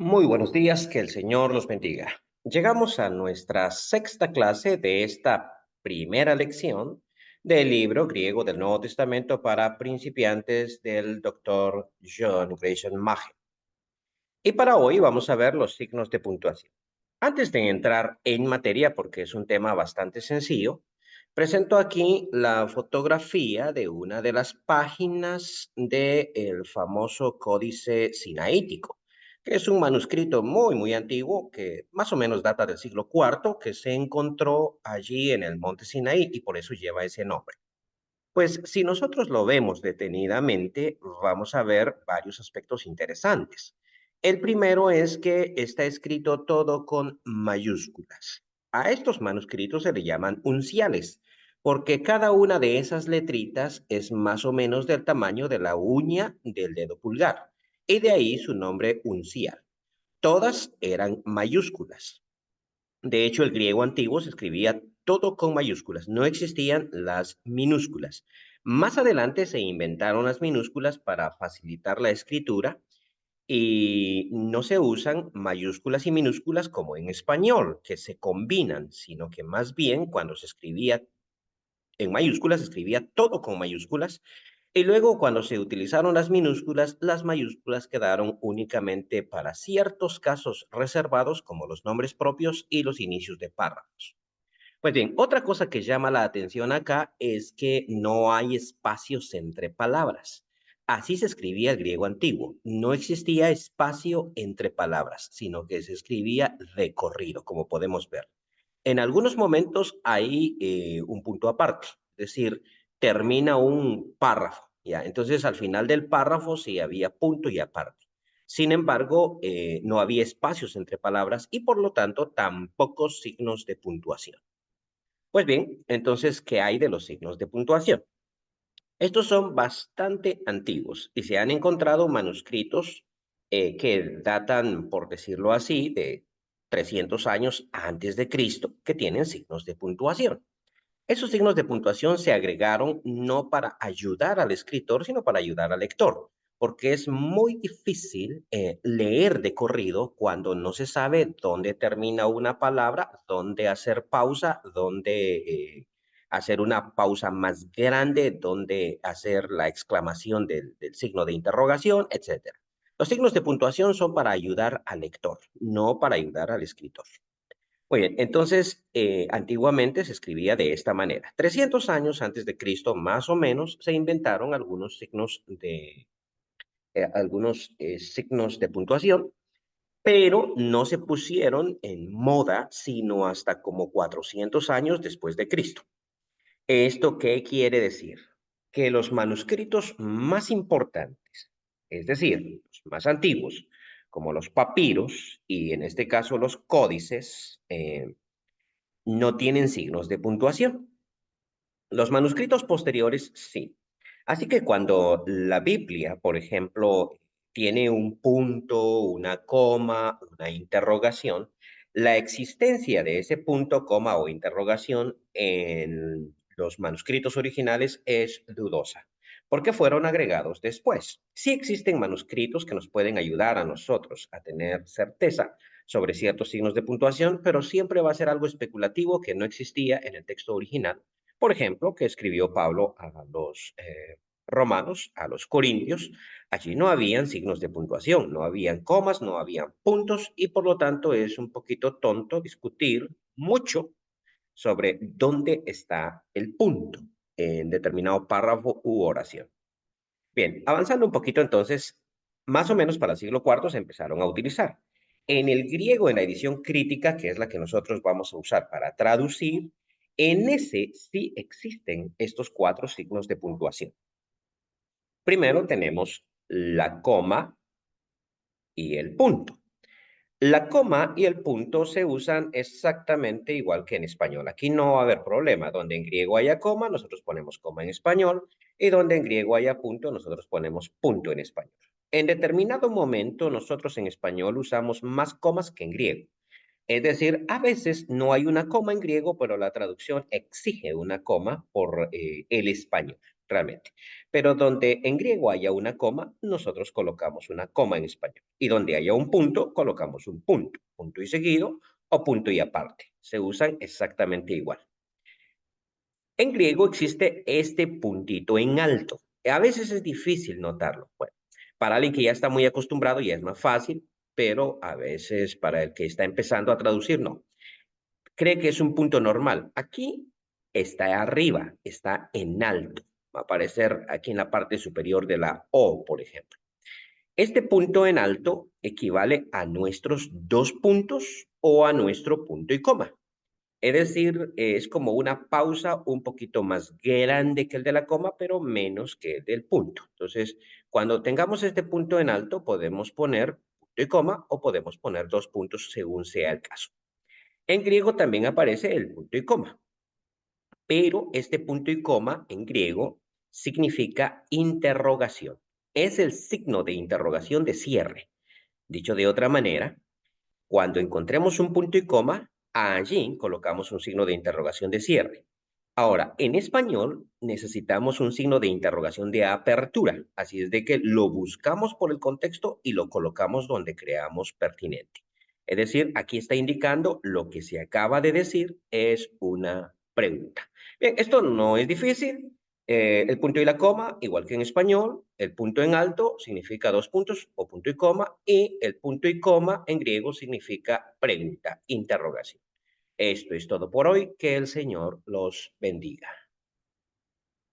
Muy buenos días, que el Señor los bendiga. Llegamos a nuestra sexta clase de esta primera lección del libro griego del Nuevo Testamento para principiantes del doctor John Grayson Machen. Y para hoy vamos a ver los signos de puntuación. Antes de entrar en materia, porque es un tema bastante sencillo, presento aquí la fotografía de una de las páginas del famoso Códice Sinaítico, que es un manuscrito muy antiguo que más o menos data del siglo IV, que se encontró allí en el monte Sinaí y por eso lleva ese nombre. Pues si nosotros lo vemos detenidamente, vamos a ver varios aspectos interesantes. El primero es que está escrito todo con mayúsculas. A estos manuscritos se le llaman unciales, porque cada una de esas letritas es más o menos del tamaño de la uña del dedo pulgar, y de ahí su nombre uncial. Todas eran mayúsculas. De hecho, el griego antiguo se escribía todo con mayúsculas, no existían las minúsculas. Más adelante se inventaron las minúsculas para facilitar la escritura y no se usan mayúsculas y minúsculas como en español, que se combinan, sino que más bien cuando se escribía en mayúsculas, se escribía todo con mayúsculas y luego cuando se utilizaron las mayúsculas quedaron únicamente para ciertos casos reservados como los nombres propios y los inicios de párrafos. Pues bien, otra cosa que llama la atención acá es que no hay espacios entre palabras. Así se escribía el griego antiguo. No existía espacio entre palabras, sino que se escribía de corrido, como podemos ver. En algunos momentos hay un punto aparte, es decir, termina un párrafo, ¿ya? Entonces, al final del párrafo sí había punto y aparte. Sin embargo, no había espacios entre palabras y por lo tanto tampoco signos de puntuación. Pues bien, entonces, ¿qué hay de los signos de puntuación? Estos son bastante antiguos y se han encontrado manuscritos que datan, por decirlo así, de 300 años antes de Cristo, que tienen signos de puntuación. Esos signos de puntuación se agregaron no para ayudar al escritor, sino para ayudar al lector, porque es muy difícil leer de corrido cuando no se sabe dónde termina una palabra, dónde hacer pausa, dónde hacer una pausa más grande, dónde hacer la exclamación del signo de interrogación, etcétera. Los signos de puntuación son para ayudar al lector, no para ayudar al escritor. Muy bien, entonces, antiguamente se escribía de esta manera. 300 años antes de Cristo, más o menos, se inventaron algunos signos de puntuación, pero no se pusieron en moda sino hasta como 400 años después de Cristo. ¿Esto qué quiere decir? Que los manuscritos más importantes, es decir, los más antiguos, como los papiros y en este caso los códices, no tienen signos de puntuación. Los manuscritos posteriores sí. Así que cuando la Biblia, por ejemplo, tiene un punto, una coma, una interrogación, la existencia de ese punto, coma o interrogación en los manuscritos originales es dudosa, porque fueron agregados después. Sí existen manuscritos que nos pueden ayudar a nosotros a tener certeza sobre ciertos signos de puntuación, pero siempre va a ser algo especulativo que no existía en el texto original, por ejemplo, que escribió Pablo a los romanos, a los corintios. Allí no habían signos de puntuación, no habían comas, no habían puntos y por lo tanto es un poquito tonto discutir mucho sobre dónde está el punto en determinado párrafo u oración. Bien, avanzando un poquito entonces, más o menos para el siglo IV se empezaron a utilizar. En el griego, en la edición crítica, que es la que nosotros vamos a usar para traducir, en ese sí existen estos cuatro signos de puntuación. Primero tenemos la coma y el punto. La coma y el punto se usan exactamente igual que en español. Aquí no va a haber problema. Donde en griego haya coma, nosotros ponemos coma en español. Y donde en griego haya punto, nosotros ponemos punto en español. En determinado momento, nosotros en español usamos más comas que en griego. Es decir, a veces no hay una coma en griego, pero la traducción exige una coma por el español. realmente. Pero donde en griego haya una coma, nosotros colocamos una coma en español. Y donde haya un punto, colocamos un punto. Punto y seguido o punto y aparte. Se usan exactamente igual. En griego existe este puntito en alto. A veces es difícil notarlo. Bueno, para alguien que ya está muy acostumbrado ya es más fácil, pero a veces para el que está empezando a traducir, no. Cree que es un punto normal. Aquí está arriba, está en alto. Va a aparecer aquí en la parte superior de la O, por ejemplo. Este punto en alto equivale a nuestros dos puntos o a nuestro punto y coma. Es decir, es como una pausa un poquito más grande que el de la coma, pero menos que el del punto. Entonces, cuando tengamos este punto en alto, podemos poner punto y coma o podemos poner dos puntos según sea el caso. En griego también aparece el punto y coma, pero este punto y coma en griego significa interrogación. Es el signo de interrogación de cierre. Dicho de otra manera, cuando encontremos un punto y coma, allí colocamos un signo de interrogación de cierre. Ahora, en español necesitamos un signo de interrogación de apertura, así es de que lo buscamos por el contexto y lo colocamos donde creamos pertinente. Es decir, aquí está indicando lo que se acaba de decir es una pregunta. Bien, esto no es difícil. El punto y la coma, igual que en español, el punto en alto significa dos puntos o punto y coma, y el punto y coma en griego significa pregunta, interrogación. Esto es todo por hoy. Que el Señor los bendiga.